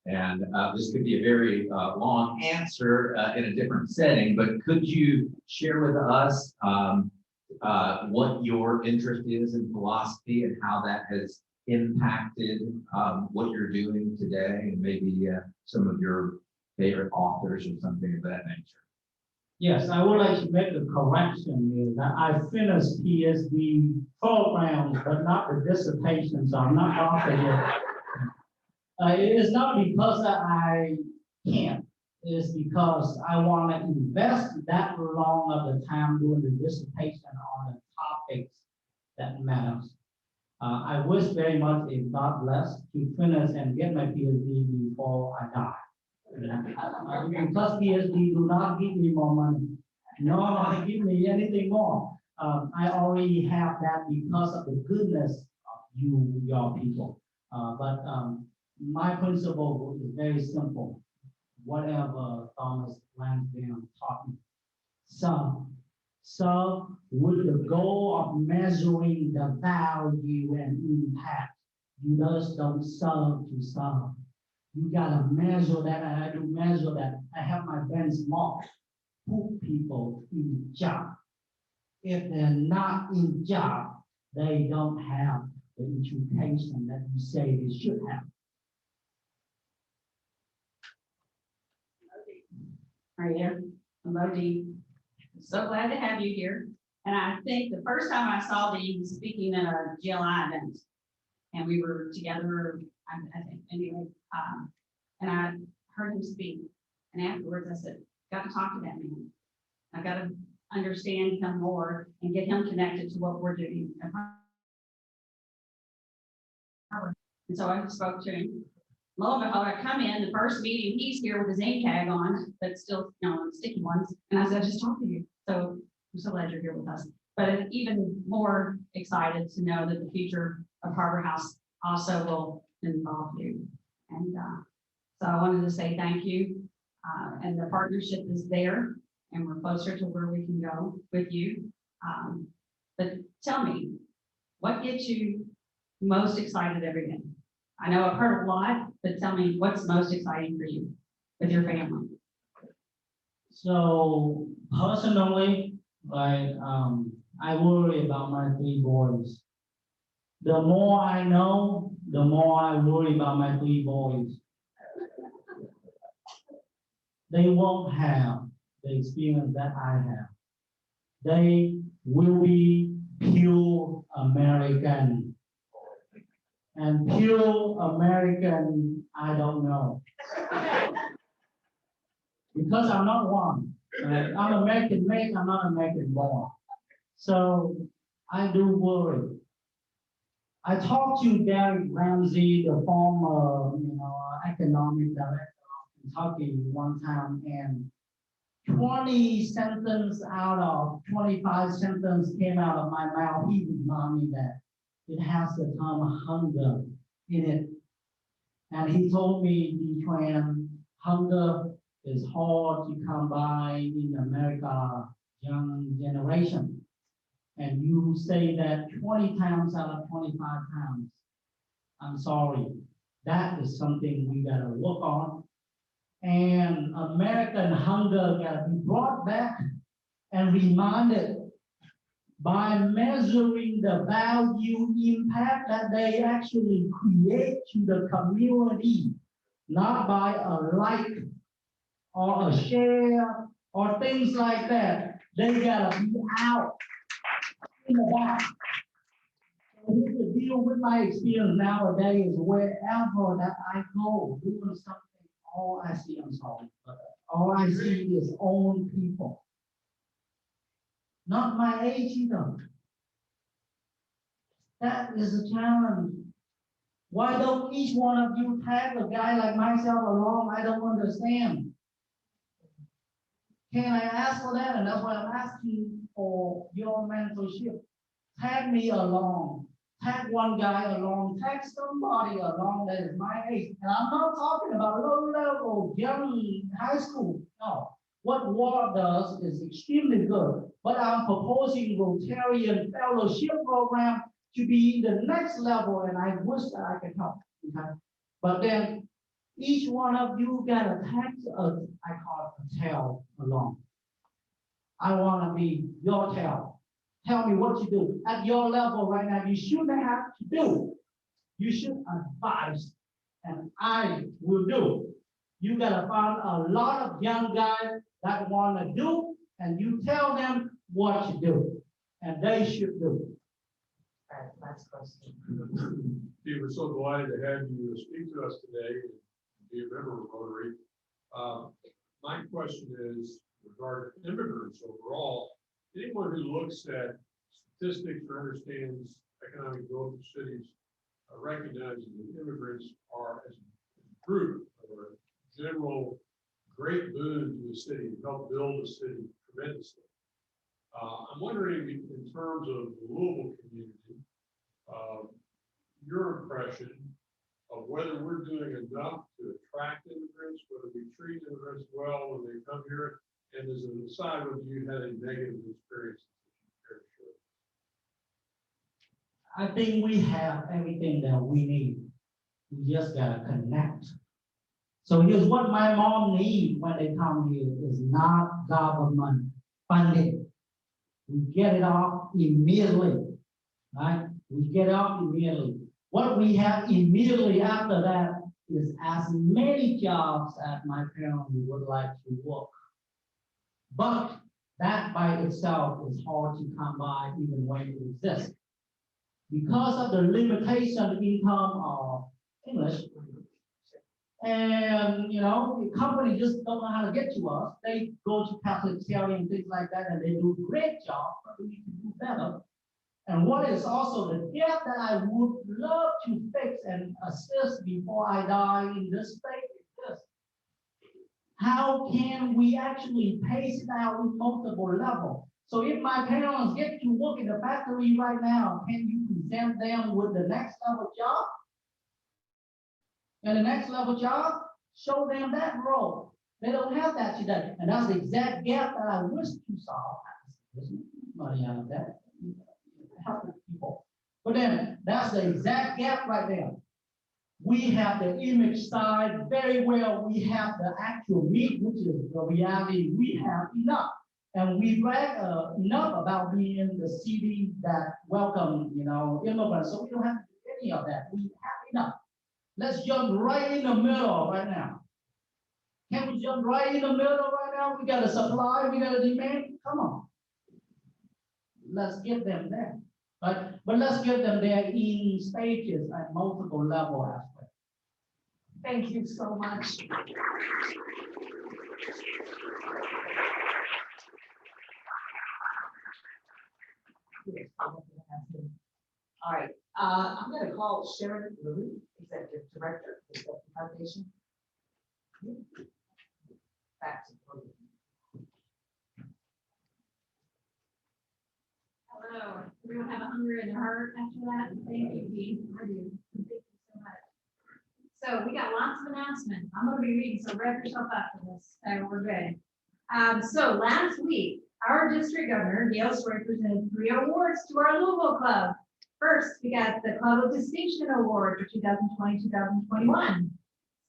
And this could be a very long answer in a different setting, but could you share with us what your interest is in philosophy and how that has impacted what you're doing today, and maybe some of your favorite authors or something of that nature? Yes, I would like to make a correction is that I finished PhD programs, but not the dissertation, so I'm not doctor yet. It is not because I can't. It is because I want to invest that long of the time doing the dissertation on the topics that matters. I wish very much, if God bless, to finish and get my PhD before I die. Because PhD do not give me more money. No, give me anything more. I already have that because of the goodness of your people. But my principle is very simple. Whatever Thomas Lansdowne taught me. Serve with the goal of measuring the value and impact. You just don't serve to serve. You gotta measure that, and I do measure that. I have my benchmark. Put people in job. If they're not in job, they don't have the education that you say they should have. Right here, hello Dee. So glad to have you here. And I think the first time I saw Dee, he was speaking at a GLI event. And we were together, I think, anyway, and I heard him speak. And afterwards I said, got to talk to that man. I've got to understand him more and get him connected to what we're doing. And so I spoke to him. Lo and behold, I come in, the first meeting, he's here with his name tag on, but still, sticky ones. And I said, I just talked to you. So I'm so glad you're here with us. But even more excited to know that the future of Harbor House also will involve you. And so I wanted to say thank you. And the partnership is there, and we're closer to where we can go with you. But tell me, what gets you most excited every day? I know I've heard a lot, but tell me what's most exciting for you with your family. So personally, like, I worry about my 3 boys. The more I know, the more I worry about my 3 boys. They won't have the experience that I have. They will be pure American. And pure American, I don't know. Because I'm not one. I'm American made, I'm not American born. So I do worry. I talked to Gary Ramsey, the former, economic director of Kentucky one time, and 20 sentences out of 25 sentences came out of my mouth. He reminded me that it has the term hunger in it. And he told me, Tran, hunger is hard to come by in America, young generation. And you say that 20 times out of 25 times. I'm sorry. That is something we gotta work on. And American hunger gotta be brought back and reminded by measuring the value impact that they actually create to the community, not by a like or a share or things like that. They gotta be out in the back. So here's the deal with my experience nowadays, wherever that I go, doing something, all I see is own people. Not my age either. That is a challenge. Why don't each one of you tag a guy like myself along? I don't understand. Can I ask for that? And that's why I'm asking for your mentorship. Tag me along. Tag one guy along. Tag somebody along that is my age. And I'm not talking about low level, young high school. No. What WAR does is extremely good. But I'm proposing Rotarian fellowship program to be the next level, and I wish that I could help. Okay? But then each one of you got a tag, I call it a tail along. I want to be your tail. Tell me what you do. At your level right now, you shouldn't have to do. You should advise, and I will do. You gotta find a lot of young guys that want to do, and you tell them what to do, and they should do. All right, last question. Steve, we're so delighted to have you speak to us today and be a member of Rotary. My question is regarding immigrants overall. Anyone who looks at statistics or understands economic growth of cities recognizes that immigrants are, as a group, or a general great boon to the city, help build the city tremendously. I'm wondering, in terms of the Louisville community, your impression of whether we're doing enough to attract immigrants, whether we treat immigrants well when they come here, and as an aside, whether you had any negative experiences that you care to share. I think we have everything that we need. We just gotta connect. So here's what my mom needs when they come here is not government funding. We get it off immediately, right? We get up immediately. What we have immediately after that is as many jobs as my parents would like to work. But that by itself is hard to come by even when it exists. Because of the limitation income of English, and the company just don't know how to get to us. They go to cafeteria and things like that, and they do a great job, but we can do better. And what is also the gap that I would love to fix and assist before I die in this state is this. How can we actually pace it out in multiple levels? So if my parents get to work in the factory right now, can you present them with the next level job? And the next level job, show them that role. They don't have that today. And that's the exact gap that I wish to solve. There's money out of that. Help people. But then that's the exact gap right there. We have the image side very well. We have the actual meat, which is the reality. We have enough. And we brag enough about being the city that welcome, immigrants. So we don't have to do any of that. We have enough. Let's jump right in the middle right now. Can we jump right in the middle right now? We got a supply, we got a demand. Come on. Let's get them there. But let's get them there in stages at multiple level aspects. Thank you so much. All right, I'm going to call Sharon Lilly, Executive Director of the Foundation. Back to the podium. Hello, everyone have a hunger and a heart after that? Thank you, Dee. I do. Thank you so much. So we got lots of announcements. I'm gonna be reading, so rev yourself up for this. We're good. So last week, our district governor, Gail Story, presented 3 awards to our Louisville club. First, we got the Club of Distinction Award for 2020-2021.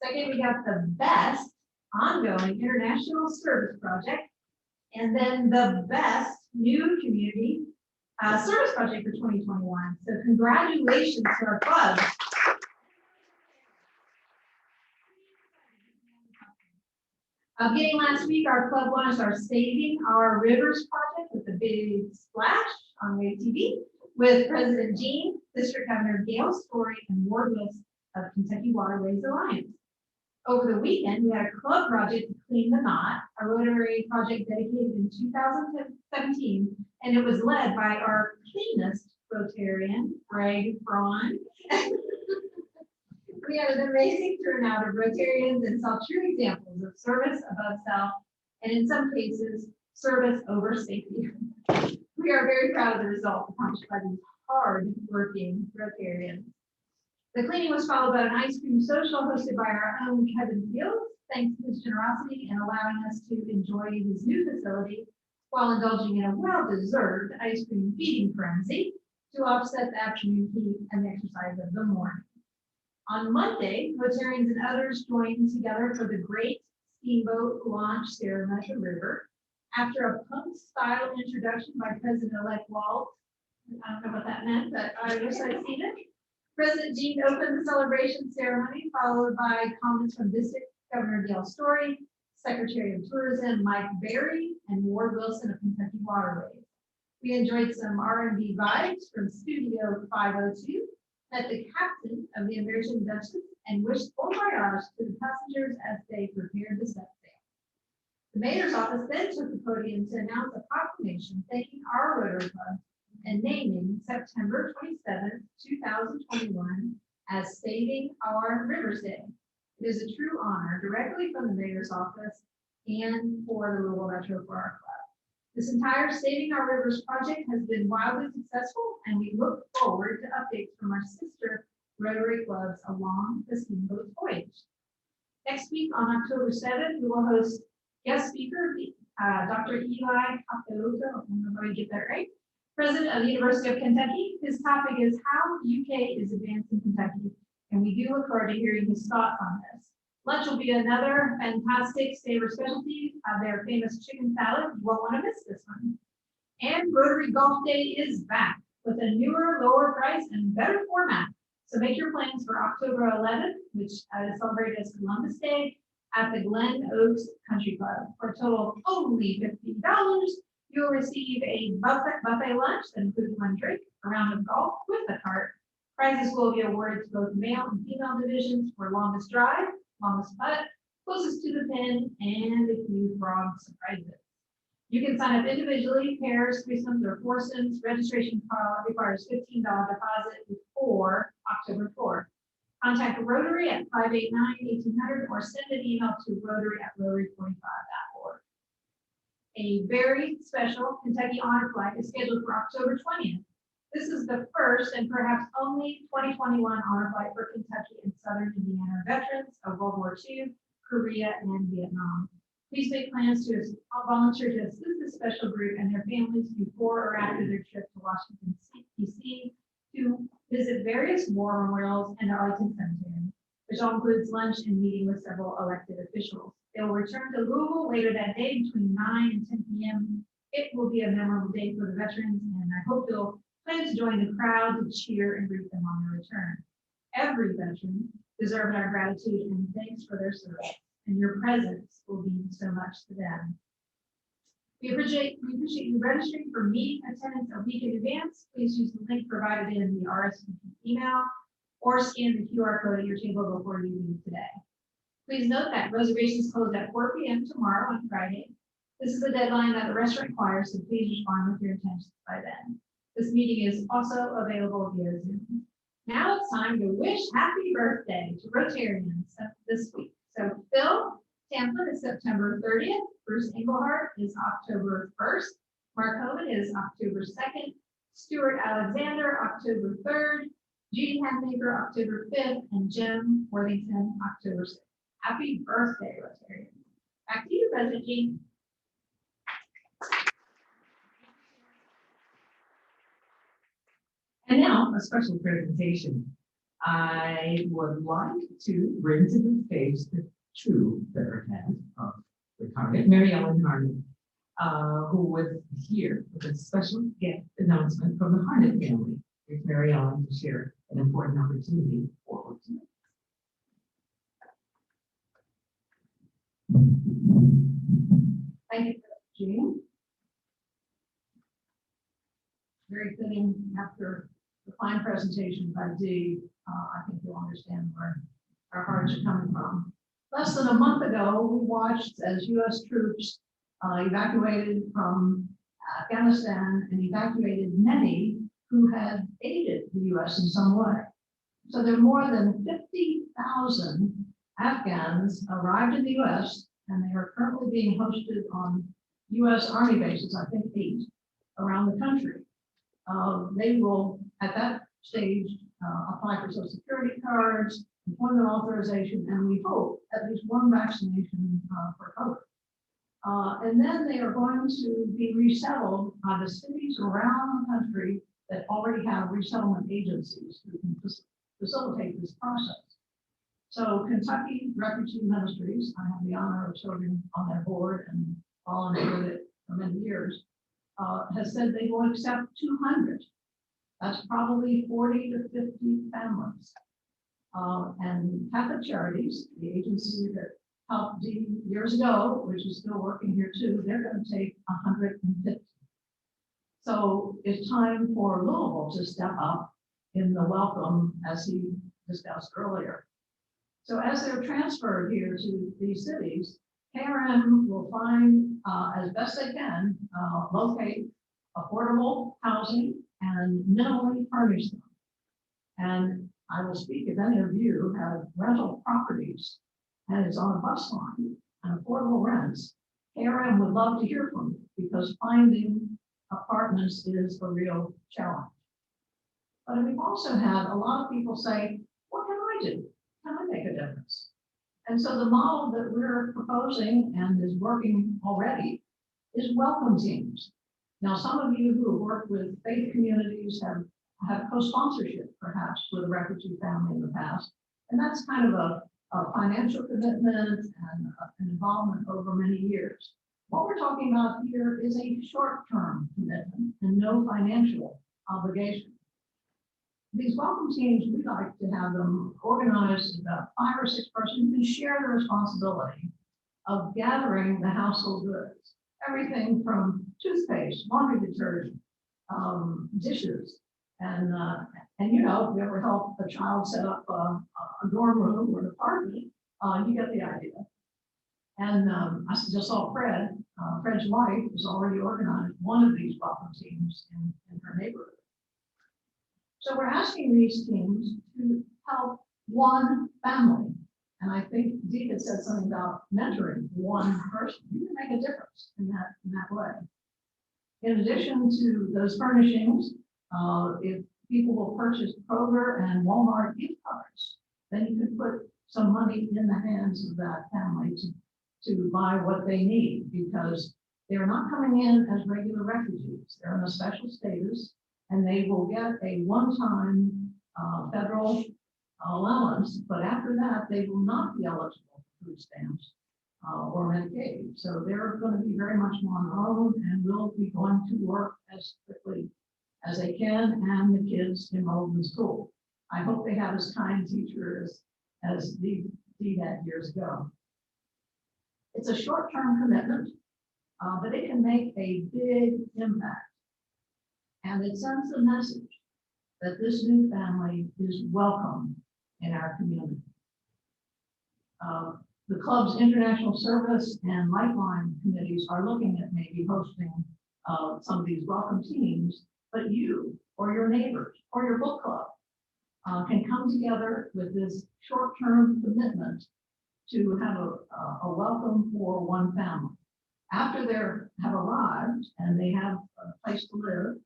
Second, we got the Best Ongoing International Service Project. And then the Best New Community Service Project for 2021. So congratulations to our club. Beginning last week, our club launched our Saving Our Rivers project with a big splash on Wave TV with President Jean, District Governor Gail Story, and Ward Wilson of Kentucky Waterways Alliance. Over the weekend, we had a club project to clean the knot, a Rotary project dedicated in 2017, and it was led by our cleanest Rotarian, Greg Braun. We had an amazing turnout of Rotarians and saw true examples of service above self, and in some cases, service over safety. We are very proud of the result accomplished by these hard-working Rotarians. The cleaning was followed by an ice cream social hosted by our own Kevin Fields, thanks to his generosity and allowing us to enjoy his new facility while indulging in a well-deserved ice cream feeding frenzy to offset the afternoon heat and the exercise of the morning. On Monday, Rotarians and others joined together for the Great Steamboat Launch Ceremony at the river. After a punk-style introduction by President-elect Walt, I don't know what that meant, but I wish I'd seen it. President Jean opened the celebration ceremony, followed by comments from District Governor Gail Story, Secretary of Tourism Mike Berry, and Ward Wilson of Kentucky Waterways. We enjoyed some R&B vibes from Studio 502, met the captain of the American Duchess, and wished bon voyage to the passengers as they prepared to set sail. The mayor's office then took the podium to announce a proclamation thanking our Rotary Club and naming September 27th, 2021 as Saving Our Rivers Day. It is a true honor directly from the mayor's office and for the Louisville Metro for our club. This entire Saving Our Rivers project has been wildly successful, and we look forward to updates from our sister Rotary clubs along the steamboat voyage. Next week on October 7th, we will host guest speaker, Dr. Eli Capeloto, I don't know how you get that right, President of the University of Kentucky. His topic is how the UK is advancing Kentucky, and we do look forward to hearing his thoughts on this. Lunch will be another fantastic Savor specialty of their famous chicken salad. You won't want to miss this one. And Rotary Golf Day is back. with a newer, lower price and better format. So make your plans for October 11th, which is celebrated as Columbus Day at the Glen Oaks Country Club. For a total of only $50, you'll receive a buffet lunch that includes one drink, a round of golf with a cart. Prizes will be awarded to both male and female divisions for longest drive, longest putt, closest to the pin, and a few frog surprises. You can sign up individually, pairs, threesomes, or foursomes. Registration requires $15 deposit before October 4th. Contact Rotary at 589-1800 or send an email to rotary@rotary45.org. A very special Kentucky Honor Flight is scheduled for October 20th. This is the first and perhaps only 2021 honor flight for Kentucky and Southern Indiana veterans of World War II, Korea, and Vietnam. Please make plans to volunteer to assist this special group and their families before or after their trip to Washington, D.C. to visit various war memorials and the Arlington Cemetery, which all includes lunch and meeting with several elected officials. They will return to Louisville later that day between 9 and 10 p.m. It will be a memorable day for the veterans, and I hope you'll plan to join the crowd to cheer and greet them on their return. Every veteran deserves our gratitude and thanks for their service, and your presence will mean so much to them. We appreciate you registering for meeting attendance a week in advance. Please use the link provided in the RSVP email or scan the QR code at your table before you leave today. Please note that reservations close at 4 p.m. tomorrow on Friday. This is the deadline that the restaurant requires, so please respond with your intentions by then. This meeting is also available via Zoom. Now it's time to wish happy birthday to Rotarians this week. So Phil Tamplin is September 30th. Bruce Engelhardt is October 1st. Mark Homan is October 2nd. Stuart Alexander, October 3rd. Judy Handmaker, October 5th. And Jim Worthington, October 6th. Happy birthday, Rotarians. Back to you, President Jean. And now, a special presentation. I would like to bring to the stage the true better half of the Tarn, Mary Ellen Harnett, who was here with a special gift announcement from the Harnett family. Here's Mary Ellen to share an important opportunity for her tonight. Thank you, Jean. Very fitting after the fine presentation by Dee. I think you'll understand where our hearts are coming from. Less than a month ago, we watched as U.S. troops evacuated from Afghanistan and evacuated many who had aided the U.S. in some way. So there are more than 50,000 Afghans arrived in the U.S. and they are currently being hosted on U.S. Army bases, I think 8, around the country. They will, at that stage, apply for Social Security cards, employment authorization, and we hope at least one vaccination for COVID. And then they are going to be resettled by the cities around the country that already have resettlement agencies who can facilitate this process. So Kentucky Refugee Ministries, I have the honor of serving on their board and volunteered with it for many years, has said they will accept 200. That's probably 40 to 50 families. And Catholic Charities, the agency that helped Dee years ago, which is still working here too, they're going to take 150. So it's time for Louisville to step up in the welcome, as he discussed earlier. So as they're transferred here to these cities, KRM will find, as best they can, locate affordable housing and minimally furnish them. And I will speak, if any of you have rental properties and it's on a bus line and affordable rents, KRM would love to hear from you because finding apartments is a real challenge. But we've also had a lot of people say, what can I do? Can I make a difference? And so the model that we're proposing and is working already is welcome teams. Now, some of you who have worked with faith communities have co-sponsorship, perhaps, with a refugee family in the past. And that's kind of a financial commitment and an involvement over many years. What we're talking about here is a short-term commitment and no financial obligation. These welcome teams, we like to have them organized about 5 or 6 persons who can share the responsibility of gathering the household goods. Everything from toothpaste, laundry detergent, dishes, and you know, if you ever help a child set up a dorm room or an apartment, you get the idea. And I just saw Fred's wife has already organized one of these welcome teams in her neighborhood. So we're asking these teams to help one family. And I think Dee had said something about mentoring one person. You can make a difference in that way. In addition to those furnishings, if people will purchase Kroger and Walmart gift cards, then you can put some money in the hands of that family to buy what they need, because they're not coming in as regular refugees. They're in a special status, and they will get a one-time federal allowance, but after that, they will not be eligible for food stamps or Medicaid. So they're going to be very much on their own and will be going to work as quickly as they can, and the kids enrolled in school. I hope they have as kind teachers as Dee had years ago. It's a short-term commitment, but it can make a big impact. And it sends a message that this new family is welcome in our community. The club's international service and lifeline committees are looking at maybe hosting some of these welcome teams, but you or your neighbors or your book club can come together with this short-term commitment to have a welcome for one family. After they have arrived and they have a place to live,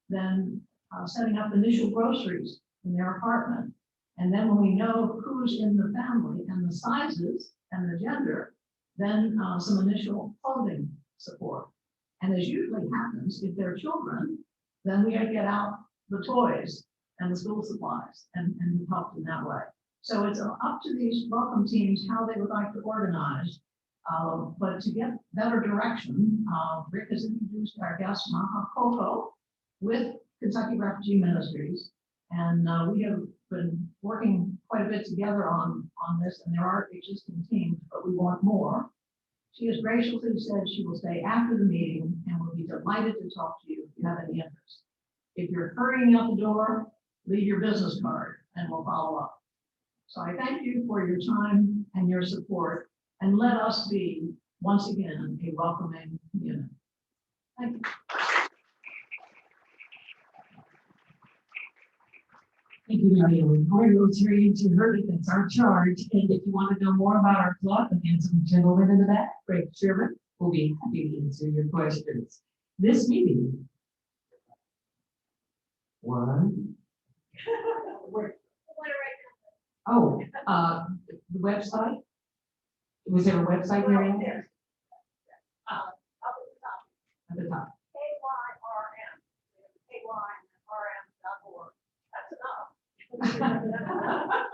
then setting up initial groceries in their apartment. And then when we know who's in the family and the sizes and the gender, then some initial clothing support. And as usually happens, if they're children, then we get out the toys and the school supplies and help in that way. So it's up to these welcome teams how they would like to organize. But to get better direction, Rick has introduced our guest, Maha Koko, with Kentucky Refugee Ministries. And we have been working quite a bit together on this, and there are existing teams, but we want more. She has graciously said she will stay after the meeting and will be delighted to talk to you if you have any interest. If you're hurrying out the door, leave your business card and we'll follow up. So I thank you for your time and your support, and let us be, once again, a welcoming community. Thank you. Thank you, Marion. Our Rotarians, you heard it, that's our charge. And if you want to know more about our club, the handsome gentleman in the back, Greg Sherman, will be happy to answer your questions. This meeting. One. Oh, the website? Was there a website, Marion? At the top. KYRM.org. That's enough.